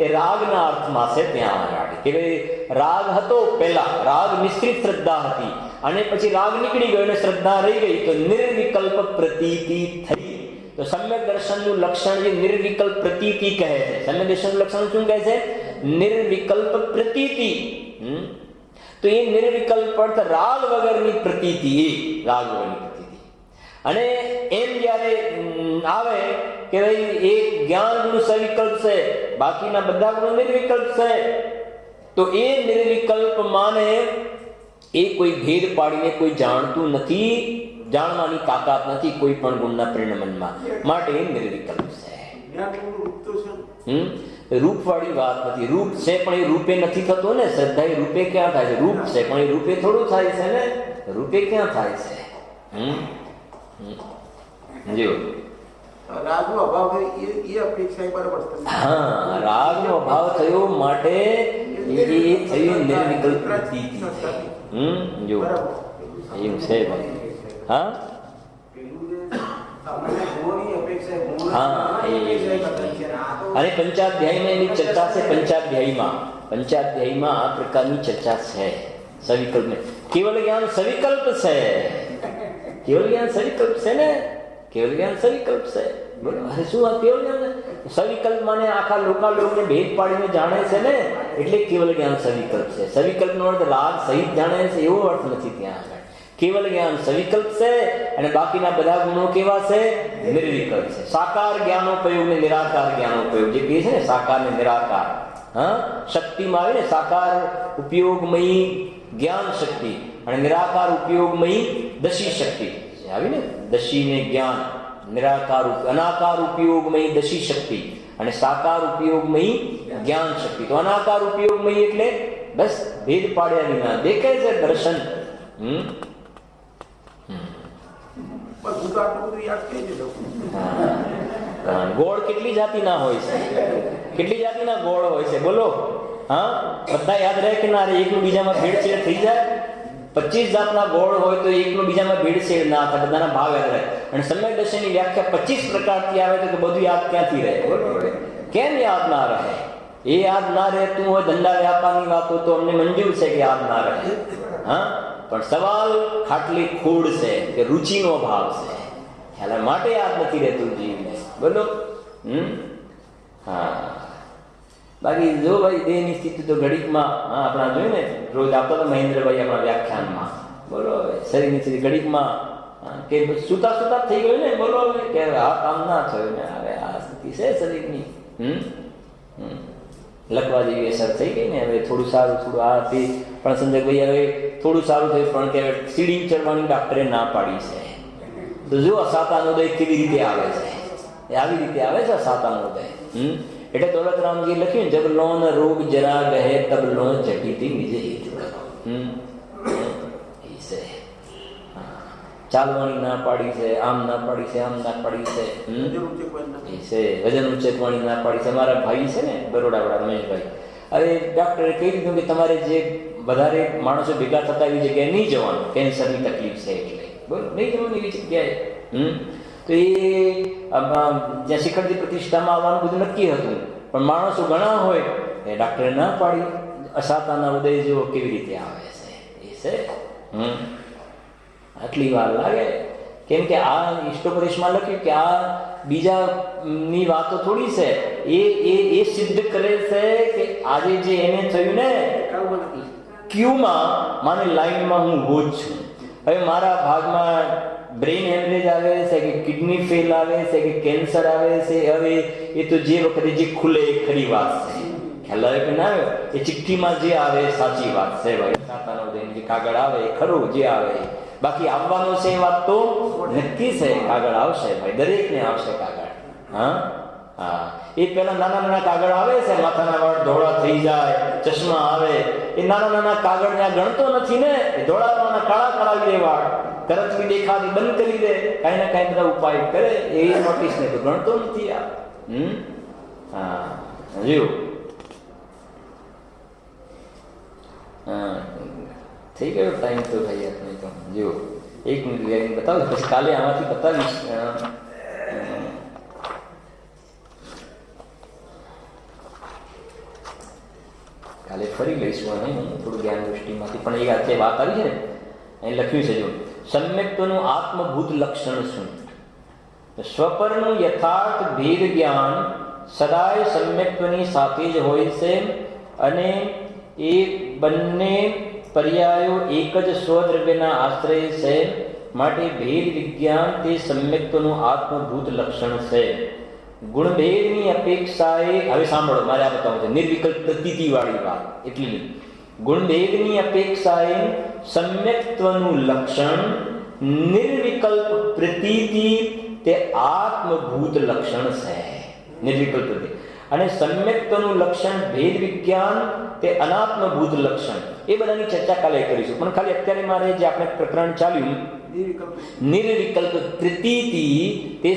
એ રાગના અર્થમાં છે. ત્યાં આગળ કે રાગ હતો, પહેલા રાગ મિશ્રિત શ્રદ્ધા હતી અને પછી રાગ નીકળી ગયો અને શ્રદ્ધા રહી ગઈ તો નિર્વિકલ્પ પ્રતીતિ થઈ. તો સમ્યક દર્શનનું લક્ષણ જે નિર્વિકલ્પ પ્રતીતિ કહે છે. સમ્યક દર્શનનું લક્ષણ શું કહે છે? નિર્વિકલ્પ પ્રતીતિ. તો એ નિર્વિકલ્પ અર્થ રાગ વગરની પ્રતીતિ, એ રાગ વગરની પ્રતીતિ. અને એમ જ્યારે આવે કે ભાઈ એ જ્ઞાન ગુણ સવિકલ્પ છે, બાકીના બધા ગુણ નિર્વિકલ્પ છે, તો એ નિર્વિકલ્પ માને એ કોઈ ભેદ પાડીને કોઈ જાણતું નથી, જાણવાની તાકાત નથી કોઈ પણ ગુણના પરિણમનમાં, માટે એ નિર્વિકલ્પ છે. રૂપ વાળી વાત નથી. રૂપ છે પણ એ રૂપે નથી થતો ને. શ્રદ્ધા એ રૂપે ક્યાં થાય છે? રૂપ છે પણ એ રૂપે થોડું થાય છે ને. રૂપે ક્યાં થાય છે?
રાગનો અભાવ એ અપેક્ષા બરાબર. હા,
રાગનો અભાવ થયો માટે એ થયું નિર્વિકલ્પ પ્રતીતિ. જો એમ છે ભાઈ. હા હા, અને પંચાધ્યાયમાં એની ચર્ચા છે. પંચાધ્યાયમાં આ પ્રકારની ચર્ચા છે. સવિકલ્પ કેવલ જ્ઞાન સવિકલ્પ છે. કેવલ જ્ઞાન સવિકલ્પ છે ને. કેવલ જ્ઞાન સવિકલ્પ છે. અરે શું આ કેવલ જ્ઞાન સવિકલ્પ માને આખા લોકાલોકને ભેદ પાડીને જાણે છે ને, એટલે કેવલ જ્ઞાન સવિકલ્પ છે. સવિકલ્પ નો અર્થ રાગ સહિત જાણે છે એવો અર્થ નથી. ત્યાં આગળ કેવલ જ્ઞાન સવિકલ્પ છે અને બાકીના બધા ગુણો કેવા છે? નિર્વિકલ્પ છે. સાકાર જ્ઞાનોપયોગ ને નિરાકાર જ્ઞાનોપયોગ જે કહે છે ને, સાકાર ને નિરાકાર. હા, શક્તિમાં આવે ને સાકાર ઉપયોગમયી જ્ઞાન શક્તિ અને નિરાકાર ઉપયોગમયી દશી શક્તિ આવી ને. દશી ને જ્ઞાન, નિરાકાર અનાકાર ઉપયોગમયી દશી શક્તિ અને સાકાર ઉપયોગમયી જ્ઞાન શક્તિ. તો અનાકાર ઉપયોગમયી એટલે બસ ભેદ પાડ્યા વિના દેખાય છે દર્શન. ગોળ કેટલી જાતિના હોય છે? કેટલી જાતિના ગોળ હોય છે બોલો? હા, બધા યાદ રહે કે ના રહે? એકનું બીજામાં ભેળસેળ થઈ જાય. 25 જાતના ગોળ હોય તો એકનું બીજામાં ભેળસેળ ના થાય, બધાના ભાવ યાદ રહે. અને સમ્યક દર્શનની વ્યાખ્યા 25 પ્રકારથી આવે તો બધું યાદ ક્યાંથી રહે? કેમ યાદ ના રહે? એ યાદ ના રહેતું હોય ધંધા વ્યાપારની વાતો તો અમને મંજૂર છે કે યાદ ના રહે. હા, પણ સવાલ ખાટલી ખોડ છે કે રુચિનો અભાવ છે, ખ્યાલ માટે યાદ નથી રહેતું જીવને. બોલો. હા, બાકી જો ભાઈ દેહની સ્થિતિ તો ઘડીકમાં આપણા જોયું ને, રોજ આવતો તો મહેન્દ્રભાઈ આપણા વ્યાખ્યાનમાં. બોલો, શરીરની સ્થિતિ ઘડીકમાં કે સુતા સુતા થઈ ગયું ને. બોલો કે આ કામ ના થયું ને, હવે આ સ્થિતિ છે શરીરની. લખવા જેવી અસર થઈ ગઈ ને. હવે થોડું સારું, થોડું આ તે પણ સંજયભાઈ હવે થોડું સારું થયું, પણ કે સીડી ચડવાની ડોક્ટરે ના પાડી છે. તો જો સાતાનોદય કેવી રીતે આવે છે? એ આવી રીતે આવે છે સાતાનોદય. એટલે દોલતરામજી લખ્યું, જબ લોન રોગ જરા ગહે તબ લોન જટીથી બીજે હિત કરો. ચાલવાની ના પાડી છે, આમ ના પાડી છે, આમ ના પાડી છે. વજન ઉંચકવાની ના પાડી છે. અમારા ભાઈ છે ને બરોડાવાળા રમેશભાઈ, હવે ડોક્ટરે કહી દીધું કે તમારે જે વધારે માણસો ભેગા થતા એવી જગ્યાએ નહીં જવાનું, કેન્સરની તકલીફ છે એટલે. બોલો, નહીં જવાનું એવી જગ્યાએ. તો એ જ્યાં શિખરજી પ્રતિષ્ઠામાં આવવાનું બધું નક્કી હતું, પણ માણસો ઘણા હોય એ ડોક્ટરે ના પાડી. અસાતાના ઉદય જેવો કેવી રીતે આવે છે? એ છે આટલી વાર લાગે. કેમ કે આ ઈષ્ટોપદેશમાં લખ્યું કે આ બીજાની વાતો થોડી છે, એ સિદ્ધ કરે છે કે આજે જે એને થયું ને ક્યુમાં માની લાઈનમાં હું ઊભો જ છું. હવે મારા ભાગમાં બ્રેઇન હેમરેજ આવે છે કે કિડની ફેલ આવે છે કે કેન્સર આવે છે, હવે એ તો જે વખતે જે ખુલે એ ખરી વાત છે. ખ્યાલ આવે કે ના આવે? એ ચિઠ્ઠીમાં જે આવે એ સાચી વાત છે ભાઈ. સાતાનો દઈને જે કાગળ આવે એ ખરું જે આવે, બાકી આવવાનું છે એ વાત તો નક્કી છે. કાગળ આવશે ભાઈ, દરેકને આવશે કાગળ. હા હા, એ પેલા નાના નાના કાગળ આવે છે, માથાના વાળ ધોળા થઈ જાય, ચશ્મા આવે, એ નાના નાના કાગળ ત્યાં ગણતો નથી ને, એ ધોળાવાના કાળા કરાવી દે વાળ, કરચલી દેખાતી બંધ કરી દે, કઈ ને કઈ બધા ઉપાય કરે, એ નોટિસ ને તો ગણતો નથી આ. હા જો હા થઈ ગયો ટાઈમ તો ભાઈ આપણે તો જો 1 મિનિટ બતાવો, પછી કાલે આમાંથી બતાવીશ. કાલે ફરી લઈશું અને હું થોડું જ્ઞાન દૃષ્ટિમાંથી, પણ એ આજે વાત આવી છે ને, અહીં લખ્યું છે જો સમ્યક્ત્વનું આત્મભૂત લક્ષણ શું? સ્વપરનું યથાર્થ ભેદ જ્ઞાન સદાય સમ્યક્ત્વની સાથે જ હોય છે અને એ બંને પર્યાયો એક જ સ્વદ્રવ્યના આશ્રય છે, માટે ભેદ વિજ્ઞાન તે સમ્યક્ત્વનું આત્મભૂત લક્ષણ છે. ગુણભેદની અપેક્ષાએ, હવે સાંભળો મારે આ બતાવું છે, નિર્વિકલ્પ પ્રતીતિ વાળી વાત. એટલી ગુણભેદની અપેક્ષાએ સમ્યક્ત્વનું લક્ષણ નિર્વિકલ્પ પ્રતીતિ તે આત્મભૂત લક્ષણ છે. નિર્વિકલ્પ પ્રતીતિ અને સમ્યક્ત્વનું લક્ષણ ભેદ વિજ્ઞાન તે અનાત્મભૂત લક્ષણ. એ બધાની ચર્ચા કાલે કરીશું, પણ ખાલી અત્યારે મારે જે આપણે પ્રકરણ ચાલ્યું નિર્વિકલ્પ પ્રતીતિ તે